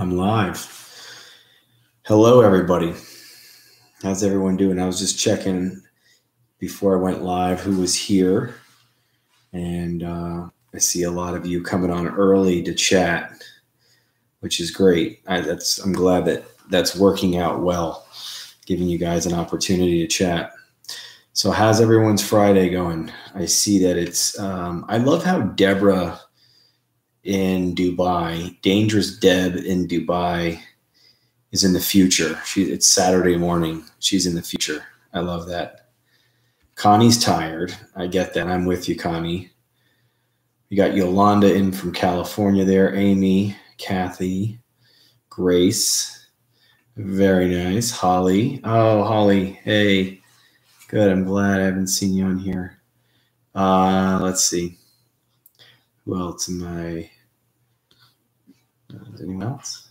I'm live. Hello, everybody. How's everyone doing? I was just checking before I went live who was here. And I see a lot of you coming on early to chat, which is great. I'm glad that that's working out well, giving you guys an opportunity to chat. So how's everyone's Friday going? I see that it's I love how Deborah in Dubai, Dangerous Deb in Dubai, is in the future. It's Saturday morning. She's in the future. I love that. Connie's tired. I get that. I'm with you, Connie. You got Yolanda in from California there. Amy, Kathy, Grace. Very nice. Holly. Oh, Holly. Hey. Good. I'm glad I haven't seen you on here. Let's see. Who else am I? Anyone else?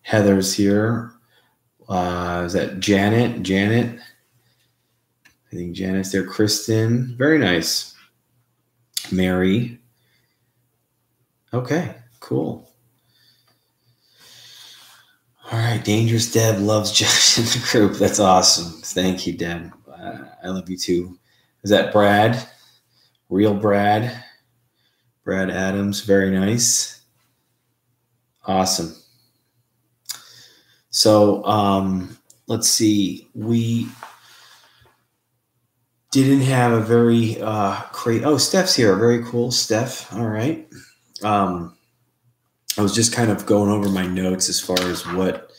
Heather's here. Is that Janet? Janet? I think Janet's there. Kristen. Very nice. Mary. Okay, cool. All right, Dangerous Deb loves Josh in the group. That's awesome. Thank you, Deb. I love you too. Is that Brad? Real Brad? Brad Adams. Very nice. Awesome. So let's see. We didn't have a very crazy. Oh, Steph's here. Very cool, Steph. All right. I was just kind of going over my notes as far as what,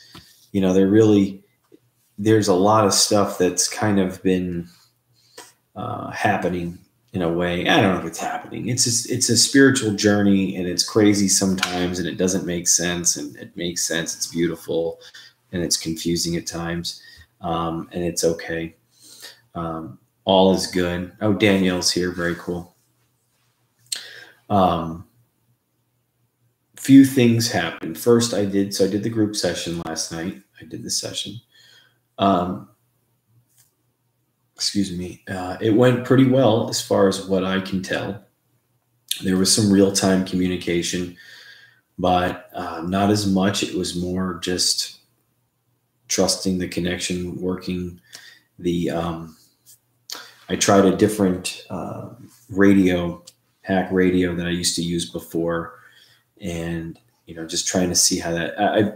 there's a lot of stuff that's kind of been happening in a way. I don't know if it's happening. It's a spiritual journey, and it's crazy sometimes, and it doesn't make sense, and it makes sense. It's beautiful, and it's confusing at times, and it's okay. All is good. Oh, Danielle's here. Very cool. Few things happened. First, I did the group session last night. I did the session. Excuse me. It went pretty well as far as what I can tell. There was some real-time communication, but not as much. It was more just trusting the connection, working the I tried a different hack radio that I used to use before, and just trying to see how that I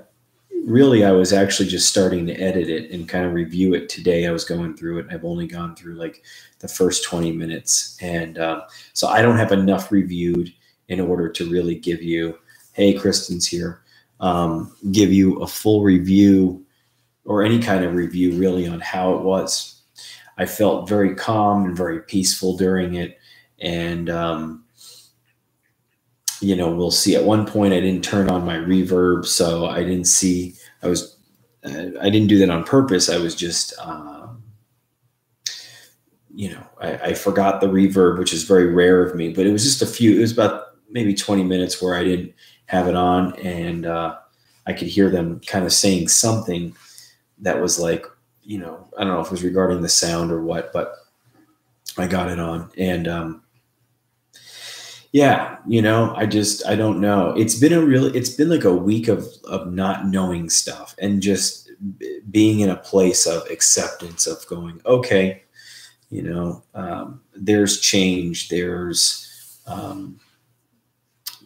was actually just starting to edit it and kind of review it today. I was going through it. I've only gone through like the first 20 minutes. And so I don't have enough reviewed in order to really give you, hey, Kristen's here, give you a full review or any kind of review really on how it was. I felt very calm and very peaceful during it. And, we'll see. At one point I didn't turn on my reverb, so I didn't see, I didn't do that on purpose. I was just, I forgot the reverb, which is very rare of me, but it was just it was about maybe 20 minutes where I didn't have it on, and I could hear them kind of saying something that was like, I don't know if it was regarding the sound or what, but I got it on. And, yeah, I don't know. It's been like a week of not knowing stuff and just being in a place of acceptance of going, okay, there's change, there's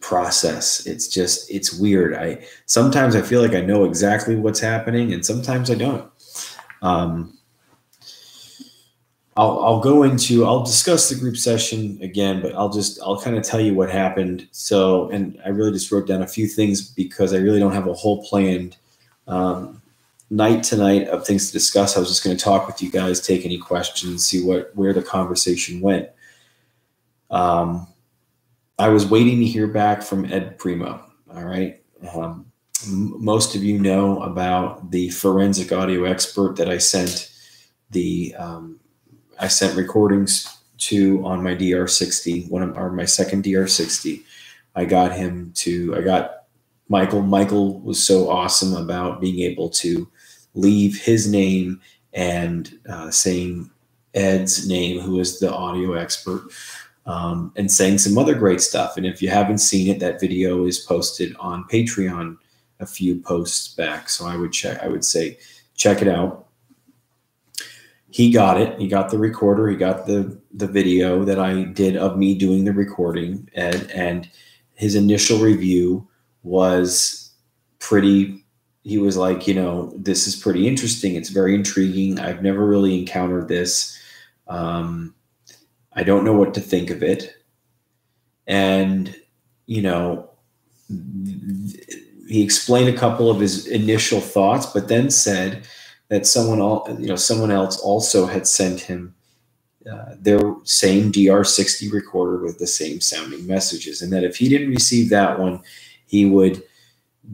process. It's weird. Sometimes I feel like I know exactly what's happening, and sometimes I don't. I'll discuss the group session again, but I'll kind of tell you what happened. So, and I really just wrote down a few things because I really don't have a whole planned night tonight of things to discuss. I was just going to talk with you guys, take any questions, see where the conversation went. I was waiting to hear back from Ed Primo. All right. Most of you know about the forensic audio expert that I sent I sent recordings to on my DR60, my second DR60. I got Michael. Michael was so awesome about being able to leave his name and saying Ed's name, who is the audio expert, and saying some other great stuff. And if you haven't seen it, that video is posted on Patreon a few posts back. So I would say, check it out. He got it. He got the recorder. He got the video that I did of me doing the recording, and his initial review was pretty. He was like, this is pretty interesting. It's very intriguing. I've never really encountered this. I don't know what to think of it. And, he explained a couple of his initial thoughts, but then said that someone else also had sent him their same DR60 recorder with the same sounding messages, and that if he didn't receive that one, he would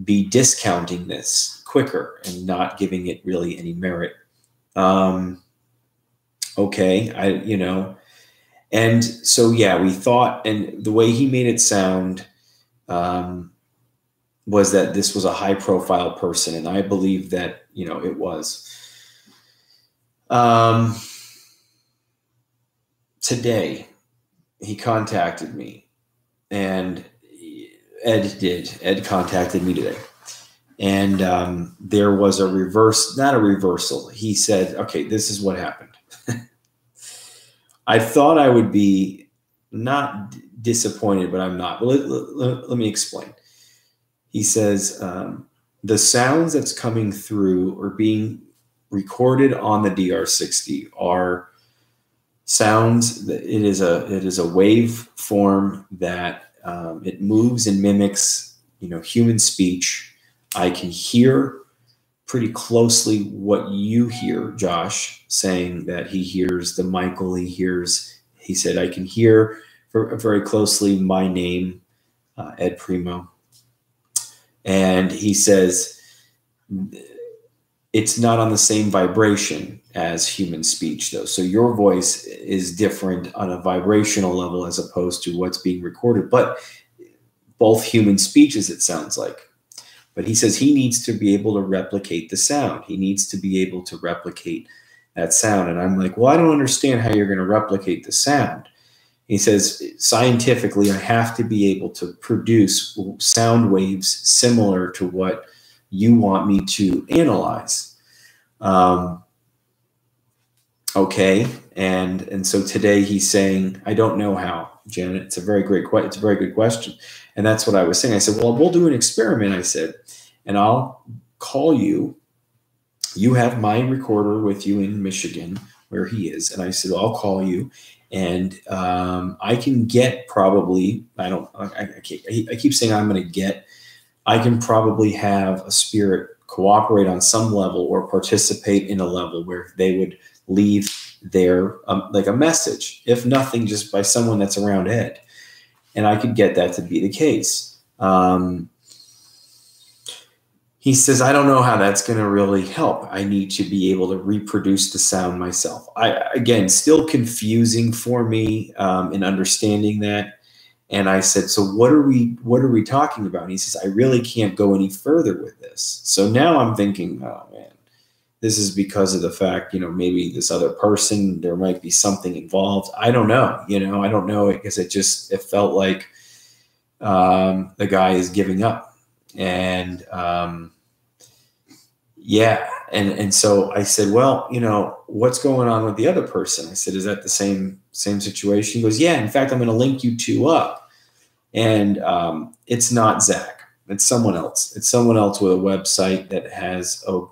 be discounting this quicker and not giving it really any merit. Okay, and so, yeah, we thought, and the way he made it sound was that this was a high profile person. And I believe that, it was. Today, he contacted me, and Ed contacted me today. And there was not a reversal. He said, okay, this is what happened. I thought I would be not disappointed, but I'm not. Well, let me explain. He says, the sounds that's coming through or being recorded on the DR60 are sounds that it is a wave form that it moves and mimics, human speech. I can hear pretty closely what you hear, Josh, saying that he hears the Michael. He said, I can hear very closely my name, Ed Primo. And he says, it's not on the same vibration as human speech, though. So your voice is different on a vibrational level as opposed to what's being recorded, but both human speeches, it sounds like. But he says he needs to be able to replicate the sound. He needs to be able to replicate that sound. And I'm like, well, I don't understand how you're going to replicate the sound. He says, scientifically, I have to be able to produce sound waves similar to what you want me to analyze. Okay. And so today he's saying, I don't know how, Janet. It's a very good question. And that's what I was saying. I said, well, we'll do an experiment, I said, and I'll call you. You have my recorder with you in Michigan, where he is. And I said, I'll call you. And I can get probably, I keep saying I can probably have a spirit cooperate on some level or participate in a level where they would leave their, like a message, if nothing, just by someone that's around Ed. And I could get that to be the case. He says, I don't know how that's going to really help. I need to be able to reproduce the sound myself. Again, still confusing for me in understanding that. And I said, so what are we talking about? And he says, I really can't go any further with this. So now I'm thinking, oh man, this is because of the fact, maybe this other person, there might be something involved. I don't know, I don't know, because it felt like the guy is giving up. And yeah. And so I said, well, what's going on with the other person? I said, is that the same situation? He goes, yeah, in fact, I'm going to link you two up. And it's not Zach. It's someone else. It's someone else with a website that has a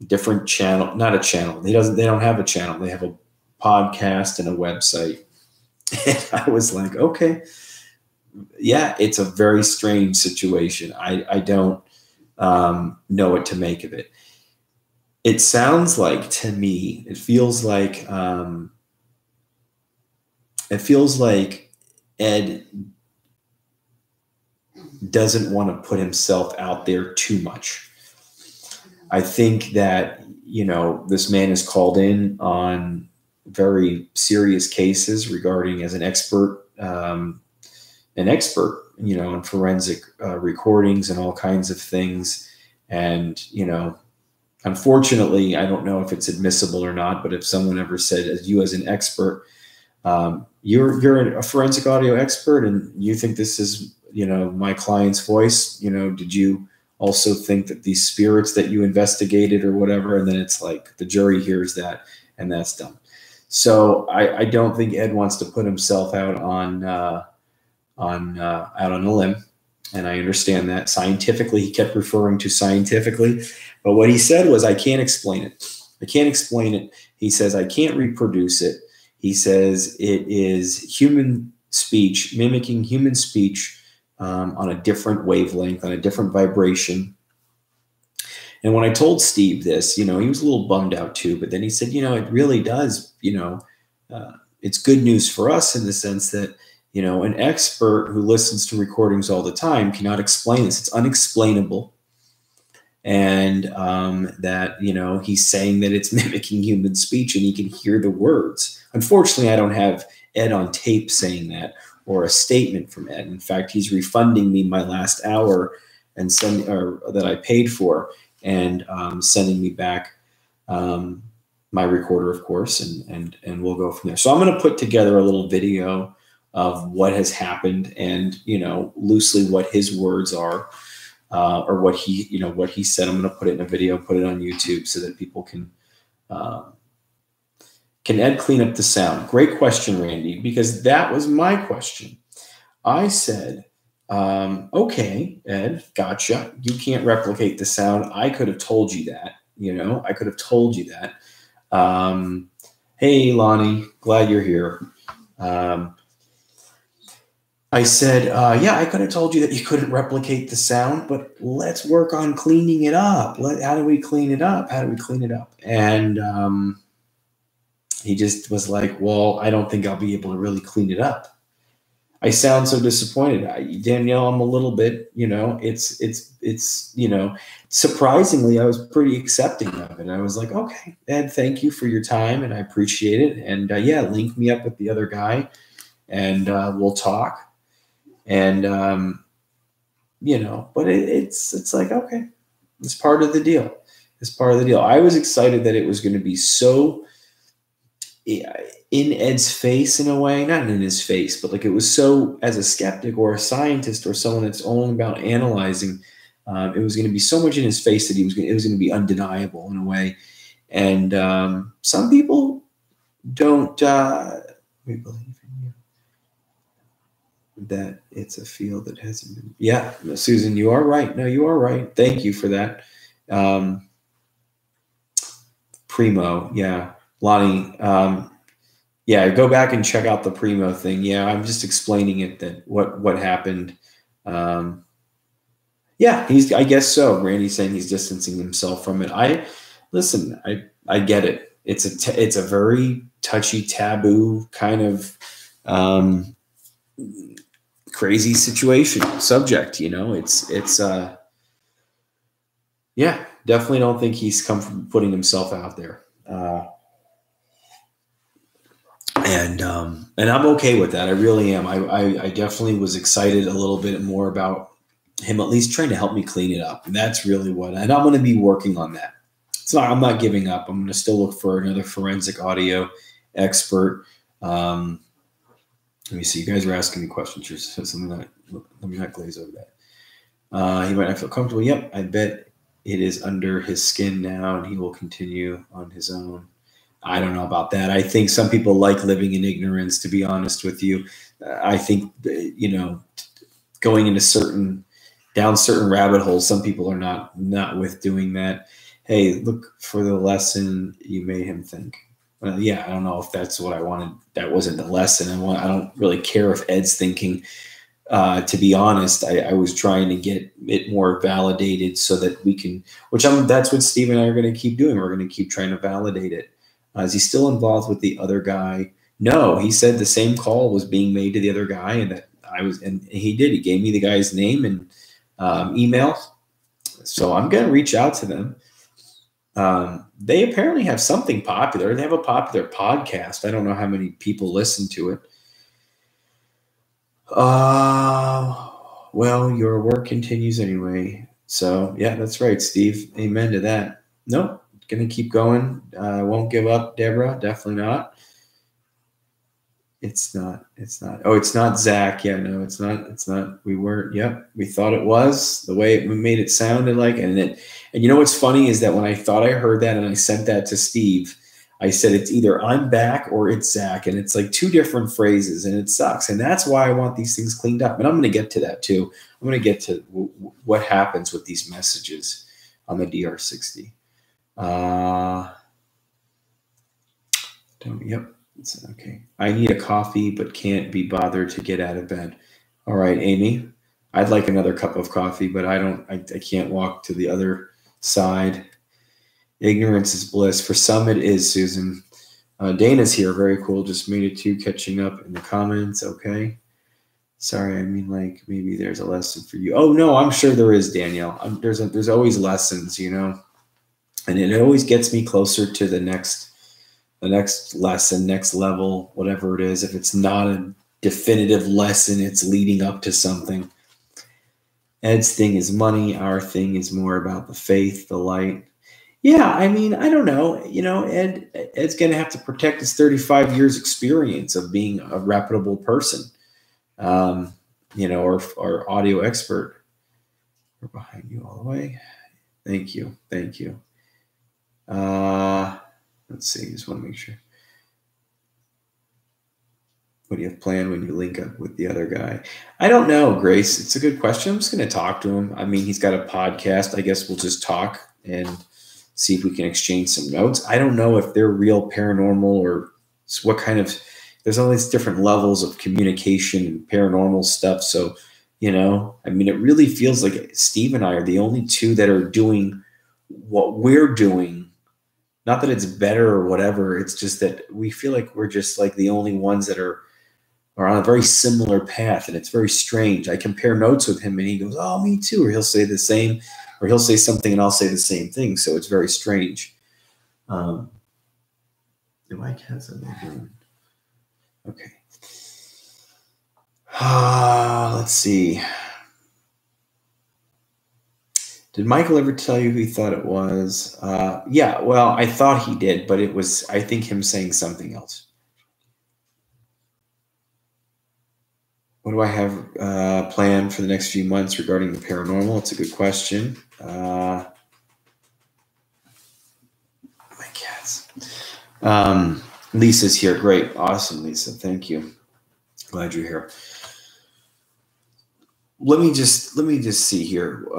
different channel, not a channel. They don't have a channel. They have a podcast and a website. And I was like, okay, yeah, it's a very strange situation. I don't know what to make of it. It sounds like, to me, it feels like Ed doesn't want to put himself out there too much. I think that, this man is called in on very serious cases regarding as an expert in forensic recordings and all kinds of things. And, unfortunately, I don't know if it's admissible or not, but if someone ever said, as you as an expert, you're a forensic audio expert and you think this is, my client's voice, did you also think that these spirits that you investigated or whatever, and then it's like the jury hears that and that's dumb. So I don't think Ed wants to put himself out on out on a limb, and I understand that. Scientifically, he kept referring to scientifically, but what he said was, I can't explain it. I can't explain it. He says, I can't reproduce it. He says it is human speech, mimicking human speech on a different wavelength, on a different vibration. And when I told Steve this, he was a little bummed out too, but then he said, it really does, it's good news for us in the sense that, an expert who listens to recordings all the time cannot explain this. It's unexplainable. And that, he's saying that it's mimicking human speech and he can hear the words. Unfortunately, I don't have Ed on tape saying that or a statement from Ed. In fact, he's refunding me my last hour and that I paid for, and sending me back my recorder, of course, and we'll go from there. So I'm going to put together a little video of what has happened and, loosely what his words are. Or what he said. I'm going to put it in a video, put it on YouTube so that people can Ed clean up the sound? Great question, Randy, because that was my question. I said, okay, Ed, gotcha. You can't replicate the sound. I could have told you that, I could have told you that. Hey, Lonnie, glad you're here. I said, yeah, I could have told you that you couldn't replicate the sound, but let's work on cleaning it up. How do we clean it up? How do we clean it up? And he just was like, well, I don't think I'll be able to really clean it up. I sound so disappointed. Danielle, I'm a little bit, it's surprisingly, I was pretty accepting of it. I was like, okay, Ed, thank you for your time, and I appreciate it. And yeah, link me up with the other guy, and we'll talk. And, but it's like, okay, it's part of the deal. It's part of the deal. I was excited that it was going to be so in Ed's face in a way, not in his face, but like it was so, as a skeptic or a scientist or someone that's only about analyzing, it was going to be so much in his face that it was going to be undeniable in a way. And some people don't we believe that it's a field that hasn't been. Yeah, Susan, you are right. No, you are right. Thank you for that. Primo, yeah. Lonnie, yeah, go back and check out the Primo thing. Yeah, I'm just explaining it, that what happened. Yeah, I guess so. Randy's saying he's distancing himself from it. I get it. It's a very touchy, taboo kind of crazy subject, it's yeah, definitely don't think he's come from putting himself out there. And I'm okay with that. I really am. I definitely was excited a little bit more about him at least trying to help me clean it up. And that's really and I'm going to be working on that. I'm not giving up. I'm going to still look for another forensic audio expert. Let me see. You guys are asking me questions. Let me not glaze over that. He might not feel comfortable. Yep, I bet it is under his skin now, and he will continue on his own. I don't know about that. I think some people like living in ignorance, to be honest with you. I think, going into down certain rabbit holes, some people are not with doing that. Hey, look for the lesson you made him think. Yeah, I don't know if that's what I wanted. That wasn't the lesson. I don't really care if Ed's thinking. To be honest, I was trying to get it more validated so that we can, that's what Steve and I are going to keep doing. We're going to keep trying to validate it. Is he still involved with the other guy? No, he said the same call was being made to the other guy, and that and he did. He gave me the guy's name and email. So I'm going to reach out to them. They apparently have something popular. They have a popular podcast. I don't know how many people listen to it. Well, your work continues anyway. So yeah, that's right, Steve. Amen to that. Nope. Going to keep going. I won't give up, Deborah. Definitely not. It's not. It's not. Oh, it's not Zach. Yeah, no, it's not. It's not. We weren't. Yep, we thought it was the way it made it sounded like, and you know what's funny is that when I thought I heard that and I sent that to Steve, I said it's either I'm back or it's Zach, and it's like two different phrases, and it sucks, and that's why I want these things cleaned up. And I'm going to get to that too. I'm going to get to what happens with these messages on the DR60. Yep. It's okay. I need a coffee, but can't be bothered to get out of bed. All right, Amy. I'd like another cup of coffee, but I can't walk to the other side. Ignorance is bliss. For some, it is, Susan. Dana's here. Very cool. Just made it too. Catching up in the comments. Okay. Sorry. I mean, like maybe there's a lesson for you. Oh no, I'm sure there is, Danielle. There's always lessons, you know, and it always gets me closer to the next lesson, next level, whatever it is. If it's not a definitive lesson, it's leading up to something. Ed's thing is money. Our thing is more about the faith, the light. Yeah, I mean, I don't know. You know, Ed's going to have to protect his 35 years experience of being a reputable person, you know, or audio expert. We're behind you all the way. Thank you. Thank you. Let's see. Just want to make sure. What do you have planned when you link up with the other guy? I don't know, Grace. It's a good question. I'm just going to talk to him. I mean, he's got a podcast. I guess we'll just talk and see if we can exchange some notes. I don't know if they're real paranormal or what kind of – there's all these different levels of communication and paranormal stuff. So, you know, I mean, it really feels like Steve and I are the only two that are doing what we're doing. Not that it's better or whatever. It's just that we feel like we're just like the only ones that are on a very similar path. And it's very strange. I compare notes with him and he goes, oh, me too. Or he'll say the same, or he'll say something and I'll say the same thing. So it's very strange. Do I have something doing? Okay. Let's see. Did Michael ever tell you who he thought it was? Yeah, well, I thought he did, but it was, I think, him saying something else. What do I have planned for the next few months regarding the paranormal? It's a good question. My cats. Lisa's here. Great. Awesome, Lisa. Thank you. Glad you're here. Let me just see here.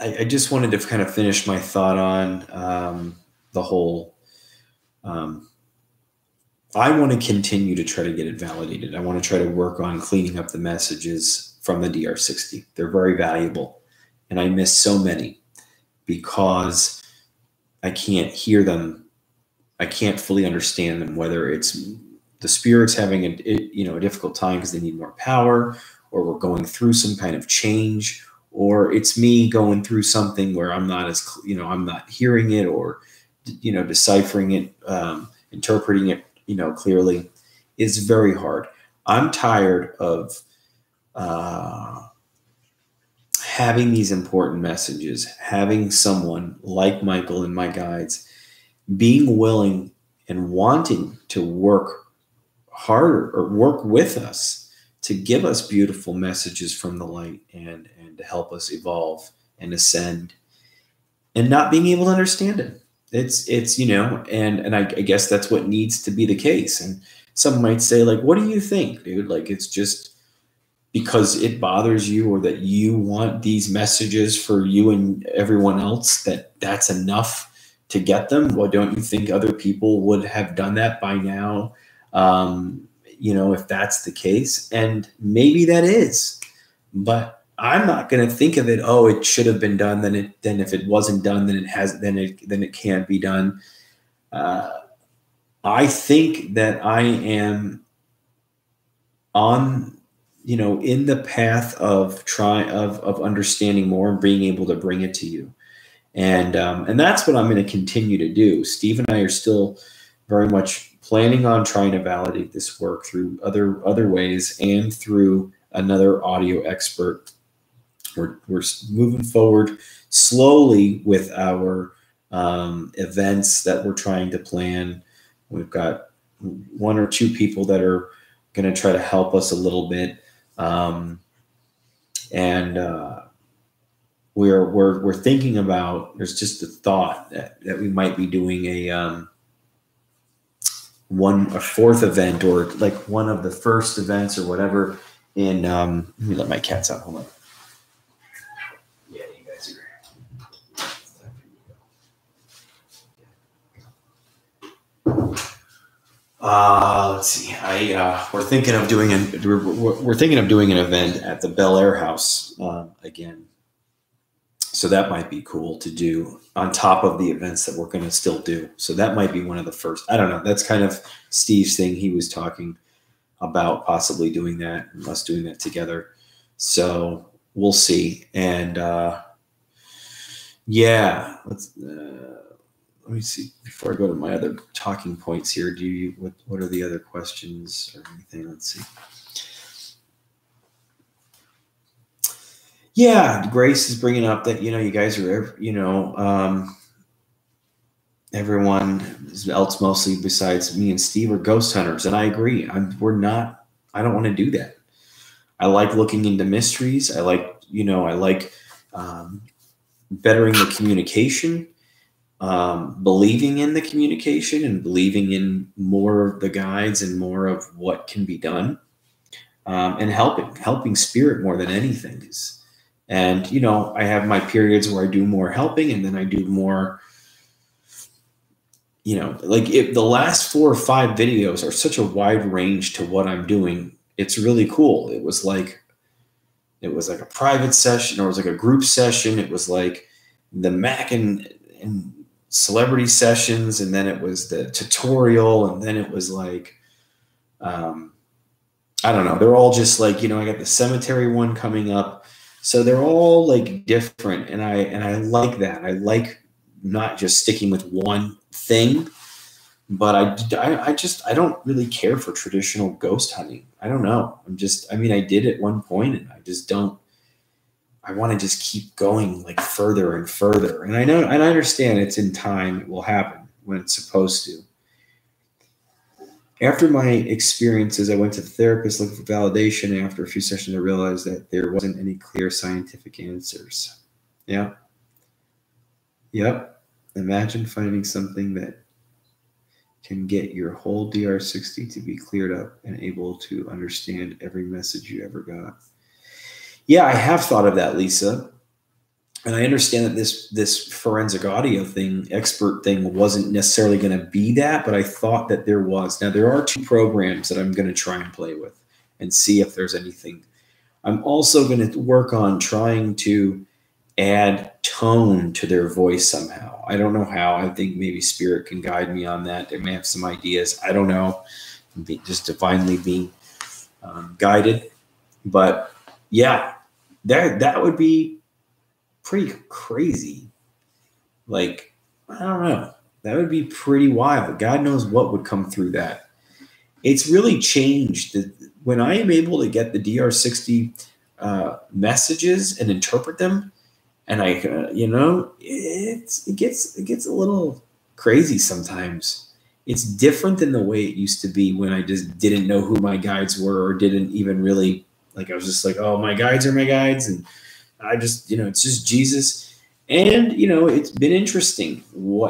I just wanted to kind of finish my thought on the whole. I want to continue to try to get it validated. I want to try to work on cleaning up the messages from the DR60. They're very valuable, and I miss so many because I can't hear them. I can't fully understand them, whether it's the spirits having a difficult time because they need more power, or we're going through some kind of change, or it's me going through something where I'm not as, I'm not hearing it or, deciphering it, interpreting it, clearly. Is very hard. I'm tired of having these important messages, having someone like Michael and my guides being willing and wanting to work harder or work with us to give us beautiful messages from the light and to help us evolve and ascend, and not being able to understand it. It's and I guess that's what needs to be the case. And some might say, like, what do you think, dude? Like, it's just because it bothers you or that you want these messages for you and everyone else, that's enough to get them. Well, don't you think other people would have done that by now? If that's the case, and maybe that is, but I'm not going to think of it. Oh, it should have been done. Then if it wasn't done, then it can't be done. I think that I am on, in the path of of understanding more and being able to bring it to you. And that's what I'm going to continue to do. Steve and I are still very much planning on trying to validate this work through other ways and through another audio expert. We're moving forward slowly with our events that we're trying to plan. We've got 1 or 2 people that are going to try to help us a little bit. We're thinking about, there's just a thought that we might be doing a 4th event, or like one of the first events or whatever in, let me let my cats out. Hold on. Yeah, you guys are. Let's see. We're thinking of doing an event at the Bel Air House again. So that might be cool to do on top of the events that we're going to still do. So that might be one of the first. I don't know. That's kind of Steve's thing. He was talking about possibly doing that and us doing that together. So we'll see. And yeah, let me see before I go to my other talking points here. What are the other questions or anything? Let's see. Yeah, Grace is bringing up that, you guys are, everyone else mostly besides me and Steve are ghost hunters. And I agree. I don't want to do that. I like looking into mysteries. I like bettering the communication, believing in the communication and believing in more of the guides and more of what can be done, and helping spirit more than anything is. And, I have my periods where I do more helping, and then I do more, like if the last 4 or 5 videos are such a wide range to what I'm doing. It's really cool. It was like a private session, or it was like a group session. It was like the Mac and celebrity sessions. And then it was the tutorial. And then it was like, I don't know. They're all just like, I got the cemetery one coming up. So they're all like different, and I like that. I like not just sticking with one thing, but I don't really care for traditional ghost hunting. I don't know. I did at one point, and I just don't. I want to just keep going like further and further. And I know, and I understand it's in time. It will happen when it's supposed to. After my experiences, I went to the therapist looking for validation. After a few sessions, I realized that there wasn't any clear scientific answers. Yeah. Yep. Imagine finding something that can get your whole DR60 to be cleared up and able to understand every message you ever got. Yeah, I have thought of that, Lisa. And I understand that this forensic audio thing, expert thing, wasn't necessarily going to be that, but I thought that there was. Now, there are 2 programs that I'm going to try and play with and see if there's anything. I'm also going to work on trying to add tone to their voice somehow. I don't know how. I think maybe Spirit can guide me on that. They may have some ideas. I don't know. Just divinely being guided. But yeah, that would be pretty crazy. Like, I don't know. That would be pretty wild. God knows what would come through that. It's really changed. When I am able to get the DR60 messages and interpret them, and I, it gets a little crazy sometimes. It's different than the way it used to be when I just didn't know who my guides were, or didn't even really, like, I was just like, oh, my guides are my guides, and I just, it's just Jesus. And, it's been interesting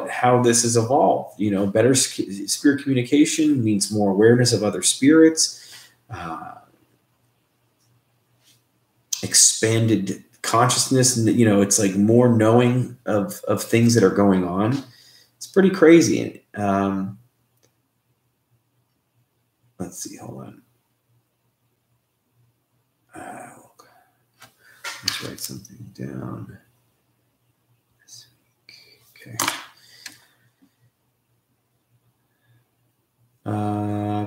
how this has evolved. Better spirit communication means more awareness of other spirits, expanded consciousness. And, it's like more knowing of things that are going on. It's pretty crazy. Let's see. Hold on. Let's write something down. Okay.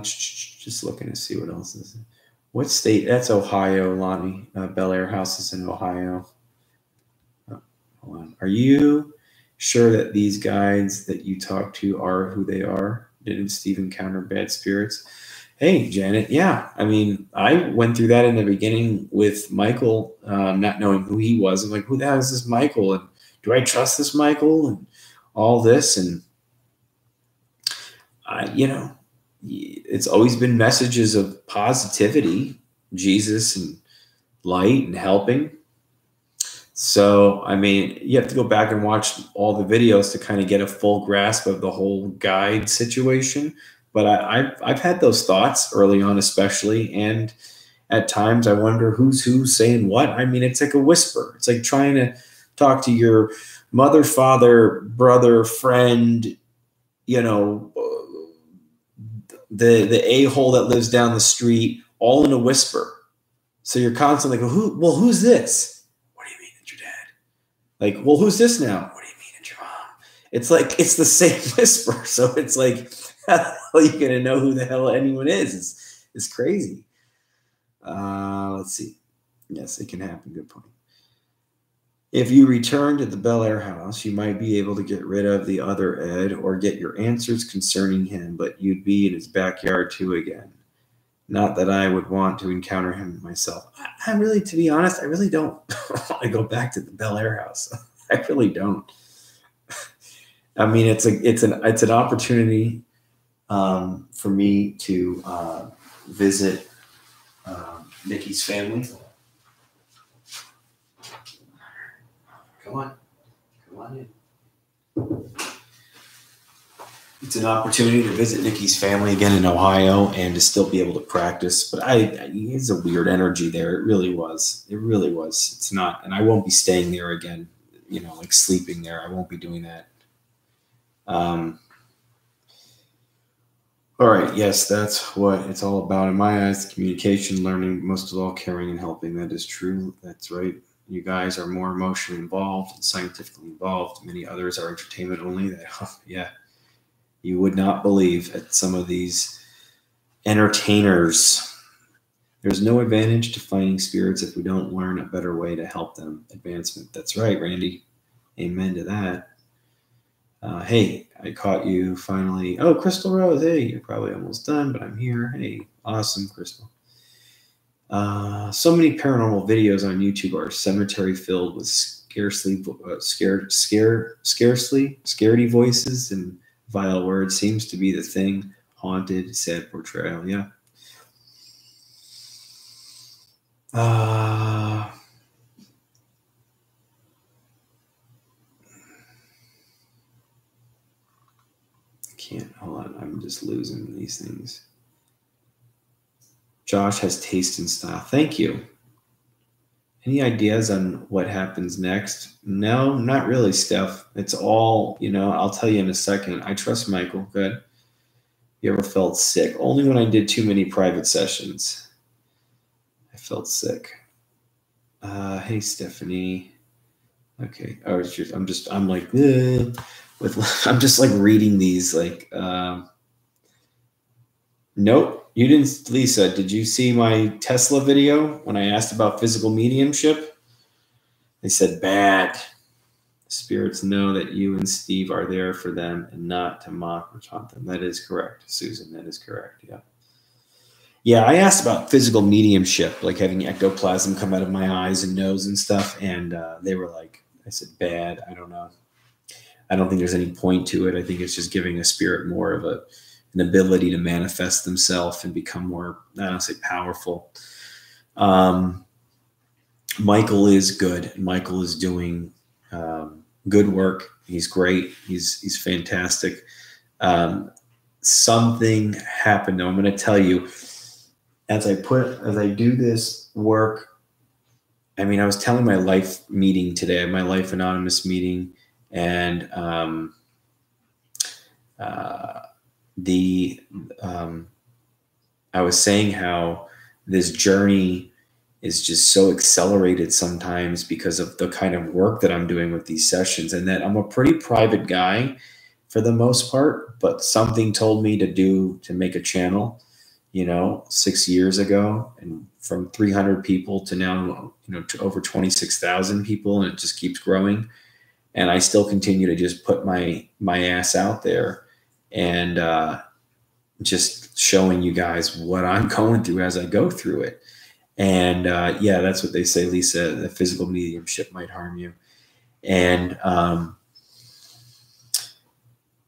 Just looking to see what else is. What state? That's Ohio, Lonnie. Bel Air House is in Ohio. Oh, hold on. Are you sure that these guides that you talk to are who they are? Didn't Steve encounter bad spirits? Hey, Janet. Yeah. I went through that in the beginning with Michael, not knowing who he was. I'm like, who the hell is this Michael? And do I trust this Michael? And all this. And it's always been messages of positivity, Jesus and light and helping. So, I mean, you have to go back and watch all the videos to kind of get a full grasp of the whole guide situation. But I've had those thoughts early on, especially. And at times I wonder who's saying what. I mean, it's like a whisper. It's like trying to talk to your mother, father, brother, friend, the a-hole that lives down the street, all in a whisper. So you're constantly like, who's this? What do you mean it's your dad? Like, well, who's this now? What do you mean it's your mom? It's like, it's the same whisper. So it's like, how the hell are you going to know who the hell anyone is? It's crazy. Let's see. Yes, it can happen. Good point. If you return to the Bel Air house, you might be able to get rid of the other Ed or get your answers concerning him, but you'd be in his backyard too again. Not that I would want to encounter him myself. I really, to be honest, I really don't want to go back to the Bel Air house. I really don't. I mean, it's an opportunity for me to visit Nikki's family. Come on in. It's an opportunity to visit Nikki's family again in Ohio and to still be able to practice. But it's a weird energy there. It really was. It really was. It's not, and I won't be staying there again, like sleeping there. I won't be doing that. All right. Yes, that's what it's all about. In my eyes, communication, learning, most of all, caring and helping. That is true. That's right. You guys are more emotionally involved and scientifically involved. Many others are entertainment only. Yeah. You would not believe at some of these entertainers. There's no advantage to fighting spirits if we don't learn a better way to help them. Advancement. That's right, Randy. Amen to that. Hey, I caught you finally. Oh, Crystal Rose. Hey, you're probably almost done, but I'm here. Hey, awesome, Crystal. So many paranormal videos on YouTube are cemetery filled with scarcely scaredy voices and vile words. Seems to be the thing. Haunted, sad portrayal. Yeah. Hold on. I'm just losing these things. Josh has taste and style. Thank you. Any ideas on what happens next? No, not really, Steph. It's all, I'll tell you in a second. I trust Michael. Good. You ever felt sick? Only when I did too many private sessions. I felt sick. Hey, Stephanie. Okay. I'm just like reading these like, nope. You didn't, Lisa, did you see my Tesla video when I asked about physical mediumship? They said, bad. Spirits know that you and Steve are there for them and not to mock or taunt them. That is correct, Susan. That is correct. Yeah. Yeah, I asked about physical mediumship, like having ectoplasm come out of my eyes and nose and stuff. And they were like, I said, bad. I don't know. I don't think there's any point to it. I think it's just giving a spirit more of an ability to manifest themselves and become more, I don't say powerful. Michael is good. Michael is doing good work. He's great. He's fantastic. Something happened though. I'm going to tell you, as I do this work, I mean, I was telling my life meeting today, my Life Anonymous meeting, and I was saying how this journey is just so accelerated sometimes because of the kind of work that I'm doing with these sessions, and that I'm a pretty private guy for the most part, but something told me to make a channel, 6 years ago, and from 300 people to now, to over 26,000 people, and it just keeps growing. And I still continue to just put my ass out there and just showing you guys what I'm going through as I go through it. And yeah, that's what they say, Lisa, that physical mediumship might harm you. And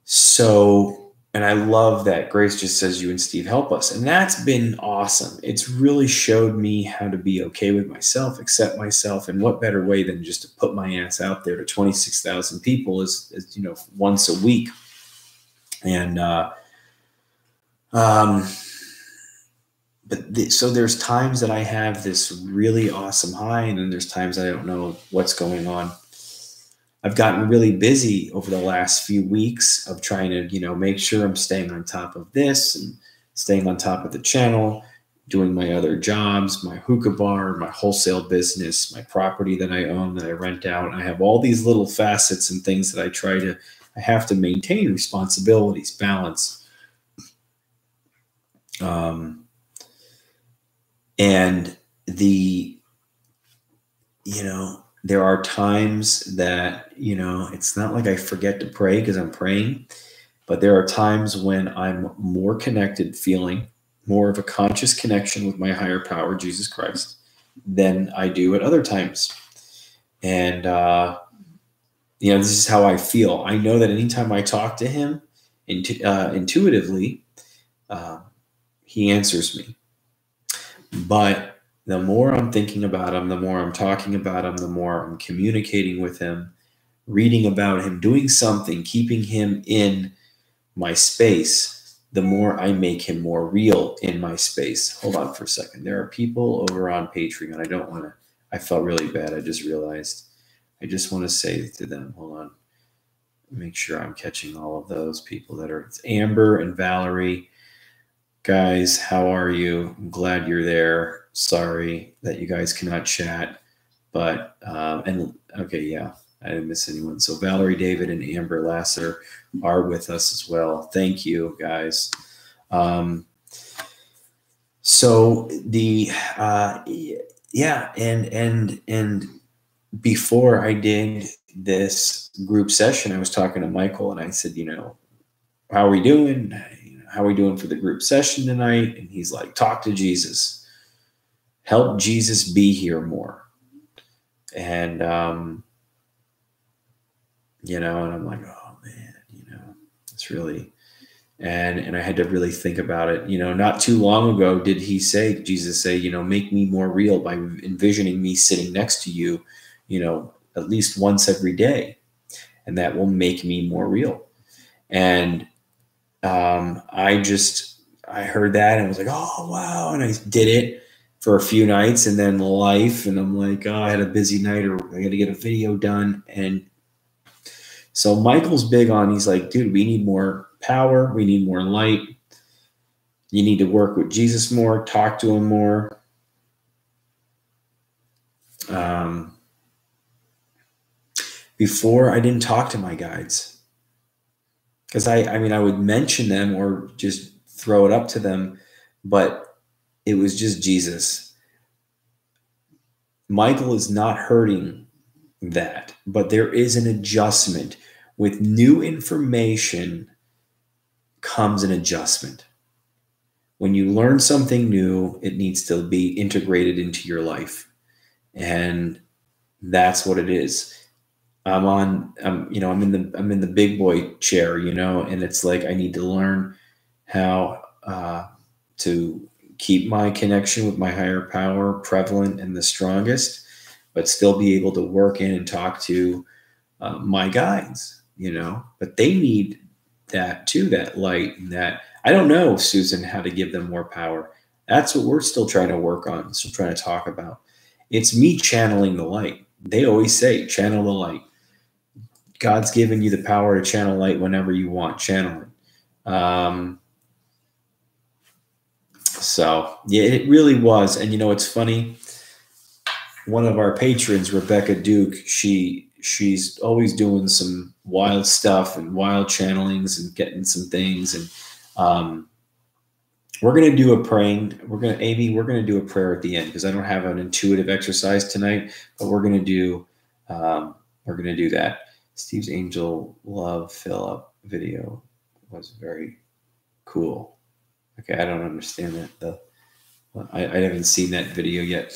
So, and I love that Grace just says, you and Steve help us. And that's been awesome. It's really showed me how to be okay with myself, accept myself. And what better way than just to put my ass out there to 26,000 people is, you know, once a week. And, so there's times that I have this really awesome high, and then there's times I don't know what's going on. I've gotten really busy over the last few weeks of trying to, you know, make sure I'm staying on top of this and staying on top of the channel, doing my other jobs, my hookah bar, my wholesale business, my property that I own that I rent out. I have all these little facets and things that I have to maintain responsibilities, balance. And you know, there are times that, you know, it's not like I forget to pray because I'm praying, but there are times when I'm more connected, feeling more of a conscious connection with my higher power, Jesus Christ, than I do at other times. And, you know, this is how I feel. I know that anytime I talk to him intuitively, he answers me. But the more I'm thinking about him, the more I'm talking about him, the more I'm communicating with him, reading about him, doing something, keeping him in my space, the more I make him more real in my space. Hold on for a second. There are people over on Patreon. I felt really bad. I just realized. I just want to say to them, hold on, make sure I'm catching all of those people that are, it's Amber and Valerie. Guys, how are you? I'm glad you're there. Sorry that you guys cannot chat, but and okay, yeah, I didn't miss anyone. So Valerie, David, and Amber Lasser are with us as well. Thank you, guys. So the yeah, and before I did this group session, I was talking to Michael, and I said, you know, how are we doing? How are we doing for the group session tonight? And he's like, talk to Jesus. Help Jesus be here more. And, you know, and I'm like, oh, man, you know, it's really, and I had to really think about it. You know, not too long ago, did Jesus say, you know, make me more real by envisioning me sitting next to you, you know, at least once every day. And that will make me more real. And, I heard that and was like, oh, wow. And I did it for a few nights, and then life. And I'm like, oh, I had a busy night, or I got to get a video done. And so Michael's big on, he's like, dude, we need more power. We need more light. You need to work with Jesus more, talk to him more. Before, I didn't talk to my guides. Because I mean, I would mention them or just throw it up to them, but it was just Jesus. Michael is not hurting that, but there is an adjustment. With new information comes an adjustment. When you learn something new, it needs to be integrated into your life. And that's what it is. I'm in the big boy chair, you know, and it's like, I need to learn how to keep my connection with my higher power prevalent and the strongest, but still be able to work in and talk to my guides, you know, but they need that too, that light. And that, I don't know, Susan, how to give them more power. That's what we're still trying to work on, still trying to talk about. It's me channeling the light. They always say, channel the light. God's given you the power to channel light whenever you want. Channel it. So yeah, it really was. And you know, it's funny. One of our patrons, Rebecca Duke, she's always doing some wild stuff and wild channelings and getting some things. And we're gonna do a praying. We're gonna do a prayer at the end, because I don't have an intuitive exercise tonight, but we're gonna do that. Steve's Angel Love Fill Up video was very cool. Okay, I don't understand that though. I haven't seen that video yet.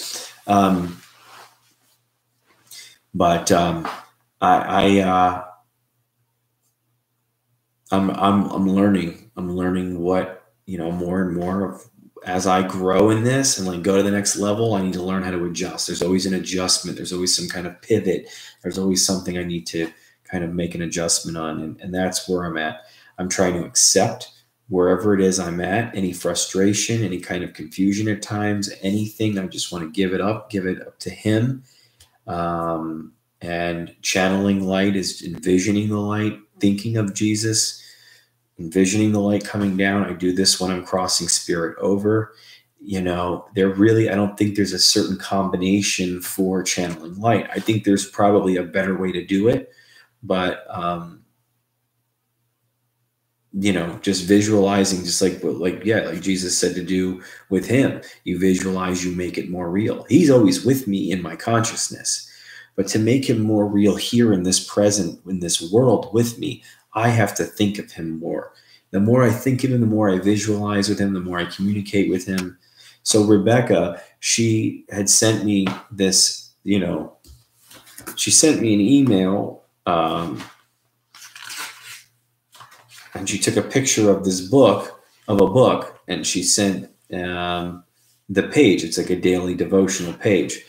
I'm learning. I'm learning what, more and more of as I grow in this and like go to the next level, I need to learn how to adjust. There's always an adjustment. There's always some kind of pivot. There's always something I need to kind of make an adjustment on. And that's where I'm at. I'm trying to accept wherever it is I'm at, any frustration, any kind of confusion at times, anything. I just want to give it up to him. And channeling light is envisioning the light, thinking of Jesus, envisioning the light coming down. I do this when I'm crossing spirit over. I don't think there's a certain combination for channeling light. I think there's probably a better way to do it, but just visualizing, just like Jesus said to do with him. You visualize, you make it more real. He's always with me in my consciousness, but to make him more real here in this present, in this world with me, I have to think of him more. The more I think of him, the more I visualize with him, the more I communicate with him. So Rebecca, she had sent me this, she sent me an email, and she took a picture of this book, and she sent the page. It's like a daily devotional page.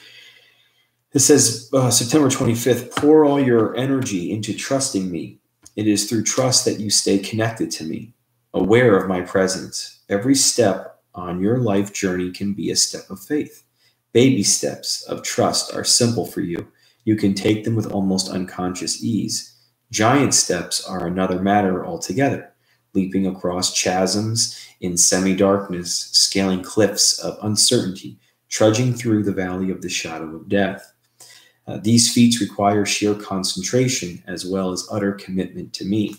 It says, September 25th, pour all your energy into trusting me. It is through trust that you stay connected to me, aware of my presence. Every step on your life journey can be a step of faith. Baby steps of trust are simple for you. You can take them with almost unconscious ease. Giant steps are another matter altogether, leaping across chasms in semi-darkness, scaling cliffs of uncertainty, trudging through the valley of the shadow of death. These feats require sheer concentration as well as utter commitment to me.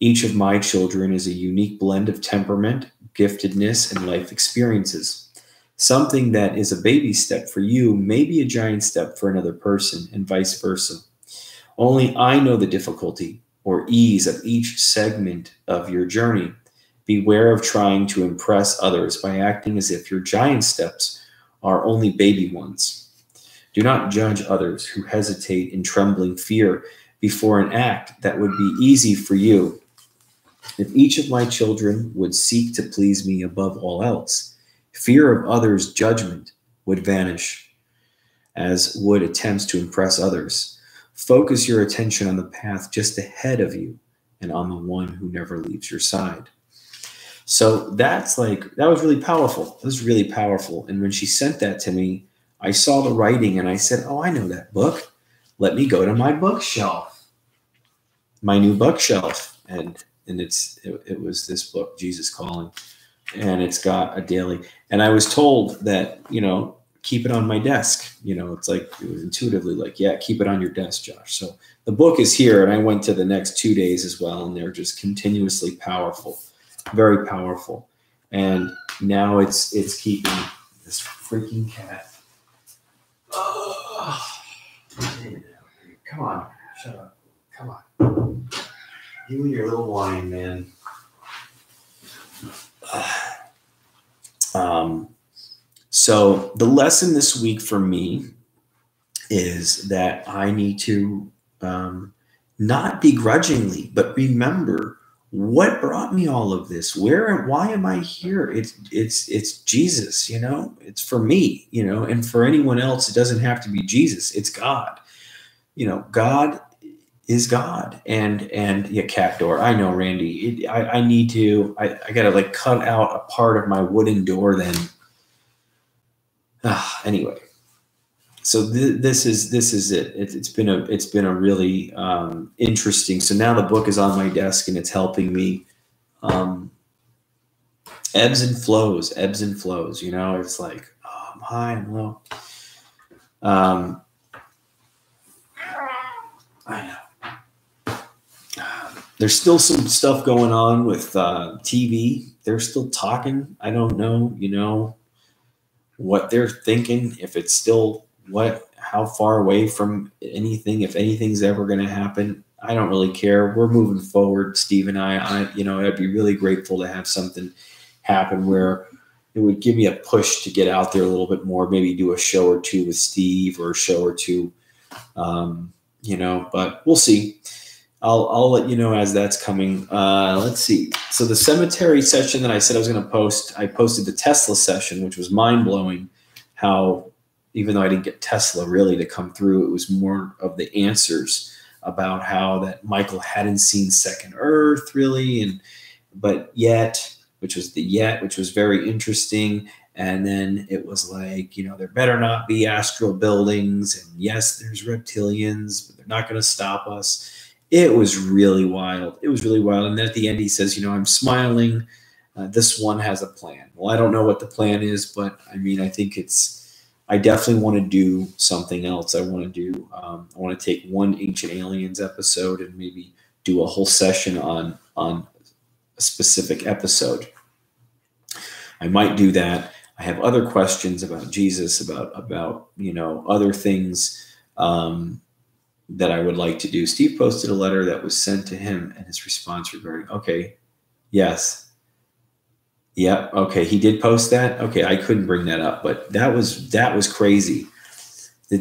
Each of my children is a unique blend of temperament, giftedness, and life experiences. Something that is a baby step for you may be a giant step for another person, and vice versa. Only I know the difficulty or ease of each segment of your journey. Beware of trying to impress others by acting as if your giant steps are only baby ones. Do not judge others who hesitate in trembling fear before an act that would be easy for you. If each of my children would seek to please me above all else, fear of others' judgment would vanish, as would attempts to impress others. Focus your attention on the path just ahead of you and on the one who never leaves your side. So that was really powerful. It was really powerful. And when she sent that to me, I saw the writing and I said, oh, I know that book. Let me go to my bookshelf, my new bookshelf. And it was this book, Jesus Calling. And it's got a daily. And I was told that, keep it on my desk. It's like, it was intuitively like, yeah, keep it on your desk, Josh. So the book is here, and I went to the next 2 days as well, and they're just continuously powerful, very powerful. And now it's keeping this freaking cat. Oh, come on, shut up. Come on. You and your little whine, man. So the lesson this week for me is that I need to not begrudgingly, but remember what brought me all of this. Where and why am I here? It's Jesus, it's for me, and for anyone else, it doesn't have to be Jesus. It's God. God is God. And yeah, cat door. I know, Randy. I need to. I gotta cut out a part of my wooden door then. Anyway. So this is it. It's been a really interesting. So now the book is on my desk and it's helping me. Ebbs and flows. It's like, oh, I'm high and low. I know. There's still some stuff going on with TV. They're still talking. I don't know. What they're thinking. If it's still. How far away from anything, if anything's ever going to happen, I don't really care. We're moving forward, Steve and I'd be really grateful to have something happen where it would give me a push to get out there a little bit more, maybe do a show or two with Steve or a show or two, but we'll see. I'll let you know as that's coming. Let's see. So the cemetery session that I said I was going to post, I posted the Tesla session, which was mind blowing. How even though I didn't get Tesla really to come through, it was more of the answers about how that Michael hadn't seen Second Earth really, but yet, which was very interesting. And then it was like, there better not be astral buildings, and yes, there's reptilians, but they're not going to stop us. It was really wild. It was really wild. And then at the end, he says, I'm smiling. This one has a plan. Well, I don't know what the plan is, but I mean, I think I definitely want to do something else. I want to take one Ancient Aliens episode and maybe do a whole session on a specific episode. I might do that. I have other questions about Jesus, about other things that I would like to do. Steve posted a letter that was sent to him and his response regarding, okay, yes. Yep. Okay. He did post that. Okay. I couldn't bring that up, but that was crazy.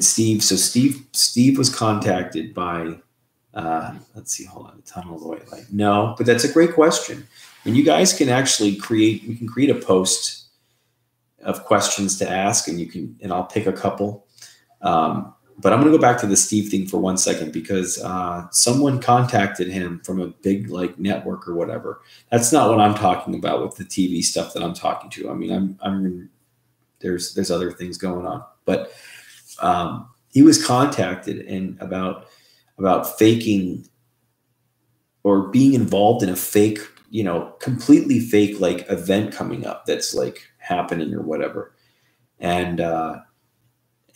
Steve was contacted by, let's see, hold on, the tunnel of the white light. No, but that's a great question. And you guys can actually we can create a post of questions to ask, and I'll pick a couple. But I'm going to go back to the Steve thing for 1 second, because someone contacted him from a big network or whatever. That's not what I'm talking about with the TV stuff that I'm talking to. I mean, there's other things going on, but he was contacted and about faking or being involved in a fake, completely fake event coming up that's happening or whatever, and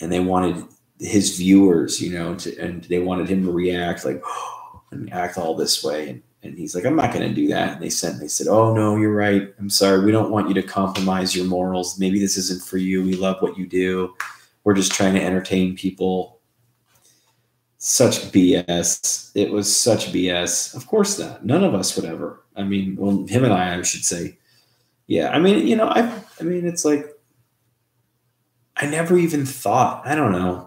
they wanted his viewers, and they wanted him to react and act all this way. And he's like, I'm not going to do that. And they said, oh no, you're right. I'm sorry. We don't want you to compromise your morals. Maybe this isn't for you. We love what you do. We're just trying to entertain people. Such BS. It was such BS. Of course not. None of us would ever. I mean, well, him and I should say. Yeah. I mean, it's I never even thought, I don't know.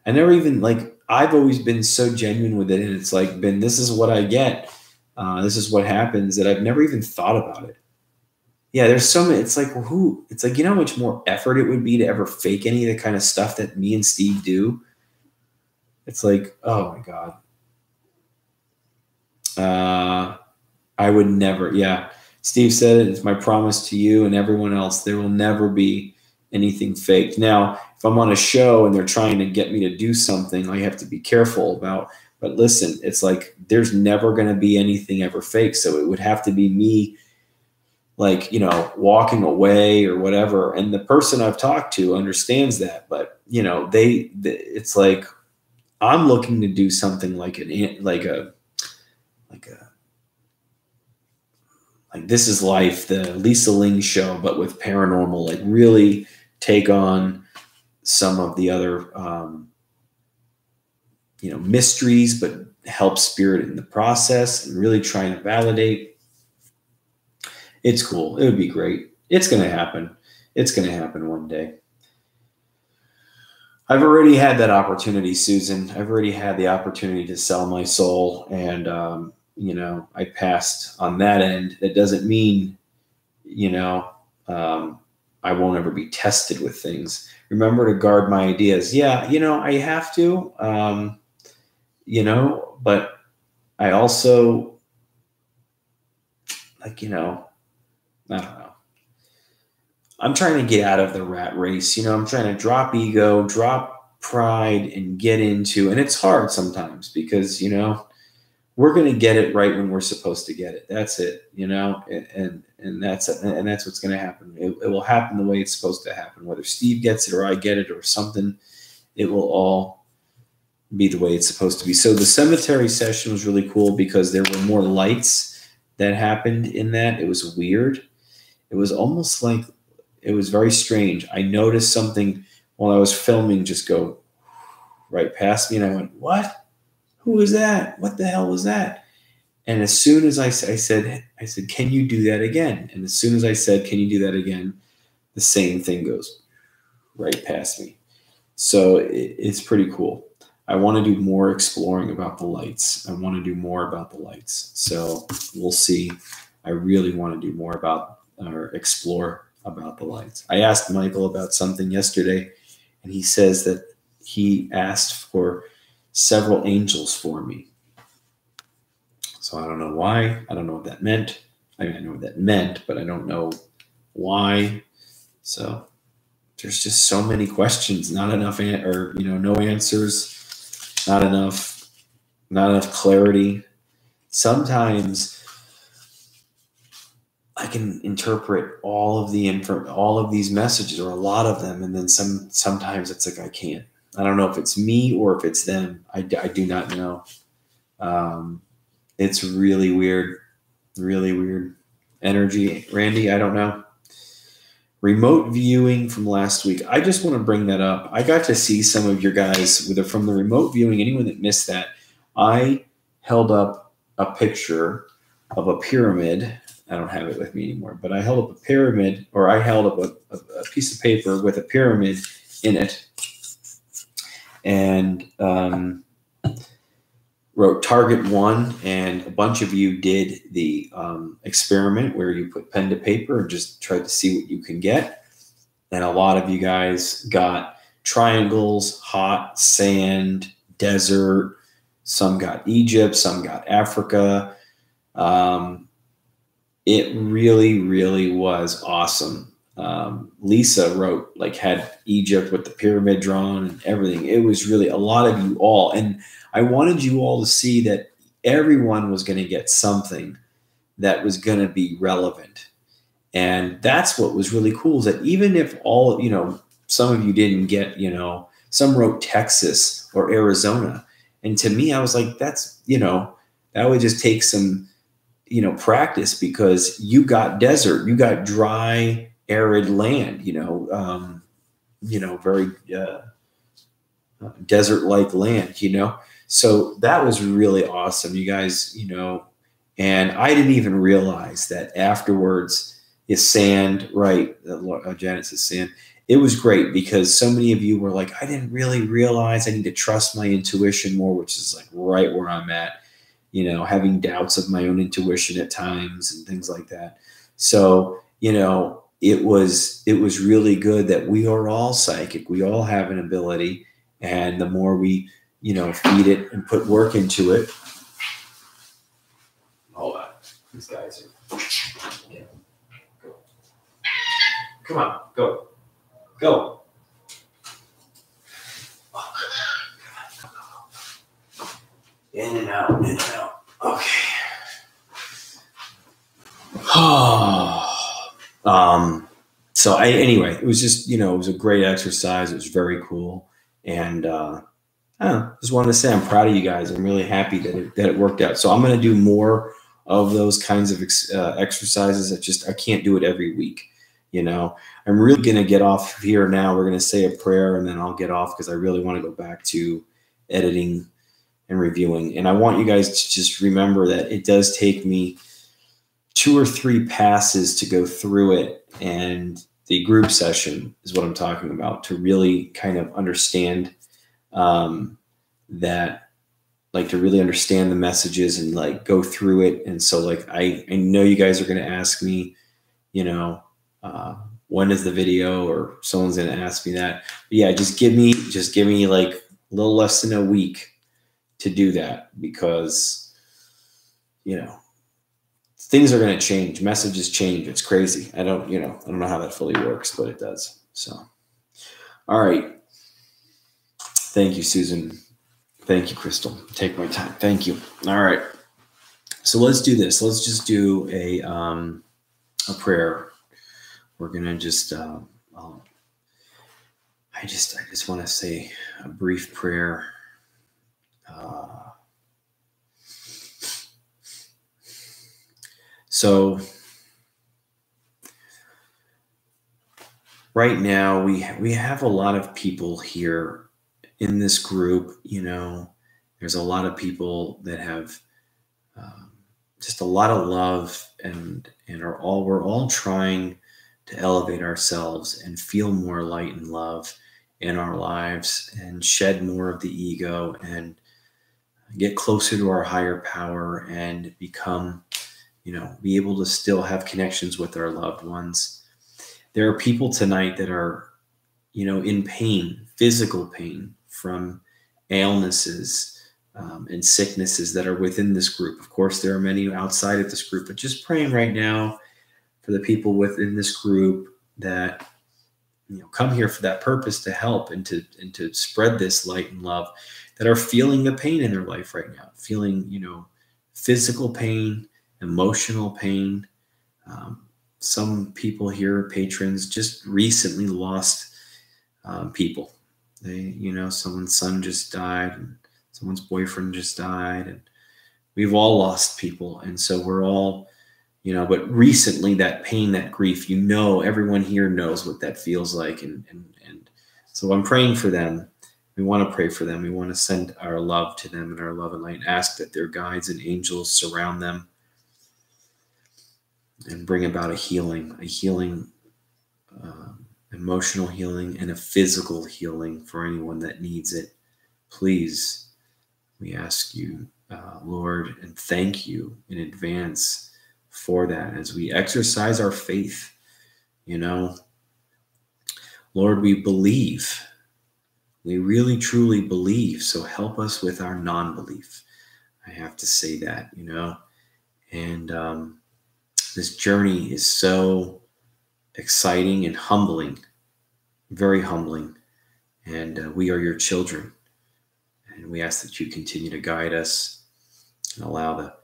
I never even I've always been so genuine with it, and it's this is what I get. This is what happens, that I've never even thought about it. Yeah, there's so many. It's how much more effort it would be to ever fake any of the kind of stuff that me and Steve do. It's oh my God. I would never. Yeah. Steve said it. It's my promise to you and everyone else. There will never be anything faked. Now, if I'm on a show and they're trying to get me to do something, I have to be careful about. But listen, it's there's never going to be anything ever fake. So it would have to be me, walking away or whatever. And the person I've talked to understands that. But it's I'm looking to do something like This Is Life, the Lisa Ling show, but with paranormal, really take on some of the other, mysteries, but help spirit in the process and really trying to validate. It's cool. It would be great. It's going to happen. It's going to happen one day. I've already had that opportunity, Susan. I've already had the opportunity to sell my soul, and, I passed on that end. That doesn't mean, I won't ever be tested with things. Remember to guard my ideas. Yeah, I have to, but I also, I don't know. I'm trying to get out of the rat race. I'm trying to drop ego, drop pride, and get into, and it's hard sometimes because, we're going to get it right when we're supposed to get it. That's it, and that's what's going to happen. It will happen the way it's supposed to happen, whether Steve gets it or I get it or something. It will all be the way it's supposed to be. So the cemetery session was really cool because there were more lights that happened in that. It was weird. It was almost it was very strange. I noticed something while I was filming just go right past me, and I went, what? Who was that? What the hell was that? And as soon as I said, can you do that again? And as soon as I said, can you do that again? The same thing goes right past me. So it's pretty cool. I want to do more exploring about the lights. I want to do more about the lights. So we'll see. I really want to do more about or explore about the lights. I asked Michael about something yesterday, and he says that he asked for several angels for me. So I don't know why. I don't know what that meant. I mean, I know what that meant, but I don't know why. So there's just so many questions, not enough, or no answers, not enough clarity. Sometimes I can interpret all of these messages, or a lot of them, and then sometimes it's like I can't. I don't know if it's me or if it's them. I do not know. It's really weird energy, Randy. I don't know. Remote viewing from last week. I just want to bring that up. I got to see some of your guys from the remote viewing. Anyone that missed that, I held up a picture of a pyramid. I don't have it with me anymore, but I held up a pyramid, or I held up a piece of paper with a pyramid in it, and wrote target 1, and a bunch of you did the experiment where you put pen to paper and just tried to see what you can get. And a lot of you guys got triangles, hot, sand, desert. Some got Egypt, some got Africa. It really, really was awesome. Lisa wrote, had Egypt with the pyramid drawn and everything. It was really a lot of you all. And I wanted you all to see that everyone was going to get something that was going to be relevant. And that's what was really cool, is that even if some of you didn't get, some wrote Texas or Arizona. And to me, I was like, that's, that would just take some, practice, because you got desert, you got dry, arid land, very desert-like land, So that was really awesome, you guys, and I didn't even realize that afterwards is sand, right? Janet says sand. It was great, because so many of you were like, I didn't really realize I need to trust my intuition more, which is right where I'm at, having doubts of my own intuition at times and things like that. So, it was really good that we are all psychic. We all have an ability. And the more we, feed it and put work into it. Hold on. These guys are. Yeah. Go. Come on. Go. Go. In and out. In and out. Okay. So anyway, it was just, it was a great exercise. It was very cool. And, I don't know, just wanted to say I'm proud of you guys. I'm really happy that it worked out. So I'm going to do more of those kinds of exercises. I can't do it every week. I'm really going to get off here now. We're going to say a prayer, and then I'll get off, because I really want to go back to editing and reviewing. And I want you guys to just remember that it does take me 2 or 3 passes to go through it. And the group session is what I'm talking about, to really kind of understand that, to really understand the messages and go through it. And so I know you guys are going to ask me, when is the video, or someone's going to ask me that. But yeah, just give me a little less than a week to do that, because, things are going to change. Messages change. It's crazy. I don't know how that fully works, but it does. So, all right. Thank you, Susan. Thank you, Crystal. Take my time. Thank you. All right. So let's do this. Let's just do a prayer. We're gonna just. I just want to say a brief prayer. So right now we have a lot of people here in this group. There's a lot of people that have just a lot of love, and we're all trying to elevate ourselves and feel more light and love. in our lives and shed more of the ego and get closer to our higher power and become, be able to still have connections with our loved ones. There are people tonight that are, in pain, physical pain from illnesses and sicknesses that are within this group. Of course, there are many outside of this group, but just praying right now for the people within this group that come here for that purpose to help and to spread this light and love, that are feeling the pain in their life right now, feeling physical pain, emotional pain. Some people here, patrons, just recently lost people. They, someone's son just died, and someone's boyfriend just died, and we've all lost people, and so we're all. But recently that pain, that grief, everyone here knows what that feels like. And so I'm praying for them. We want to pray for them. We want to send our love to them and our love and light, and ask that their guides and angels surround them and bring about a healing, emotional healing and a physical healing for anyone that needs it. Please, we ask you, Lord, and thank you in advance for that as we exercise our faith. Lord, we believe. We really, truly believe. So help us with our non-belief. I have to say that, and this journey is so exciting and humbling, very humbling. And we are your children. And we ask that you continue to guide us and allow the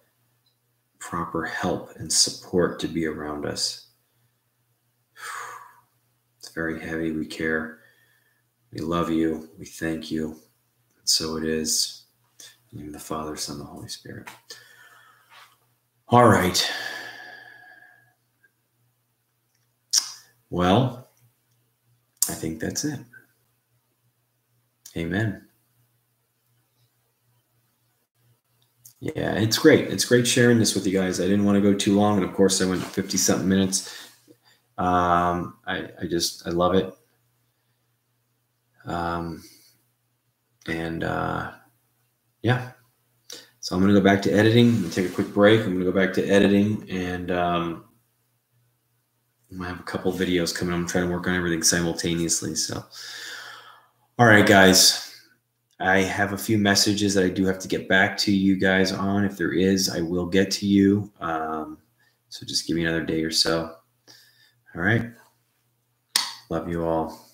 proper help and support to be around us. It's very heavy. We care. We love you. We thank you. And so it is. In the name of the Father, Son, and the Holy Spirit. All right. Well, I think that's it. Amen. Yeah, it's great. It's great sharing this with you guys. I didn't want to go too long, and of course I went 50-something minutes. I love it. Yeah. So I'm going to go back to editing. I'm going to take a quick break. I'm going to go back to editing, and I have a couple videos coming. I'm trying to work on everything simultaneously. So, all right, guys. I have a few messages that I do have to get back to you guys on. If there is, I will get to you. So just give me another day or so. All right. Love you all.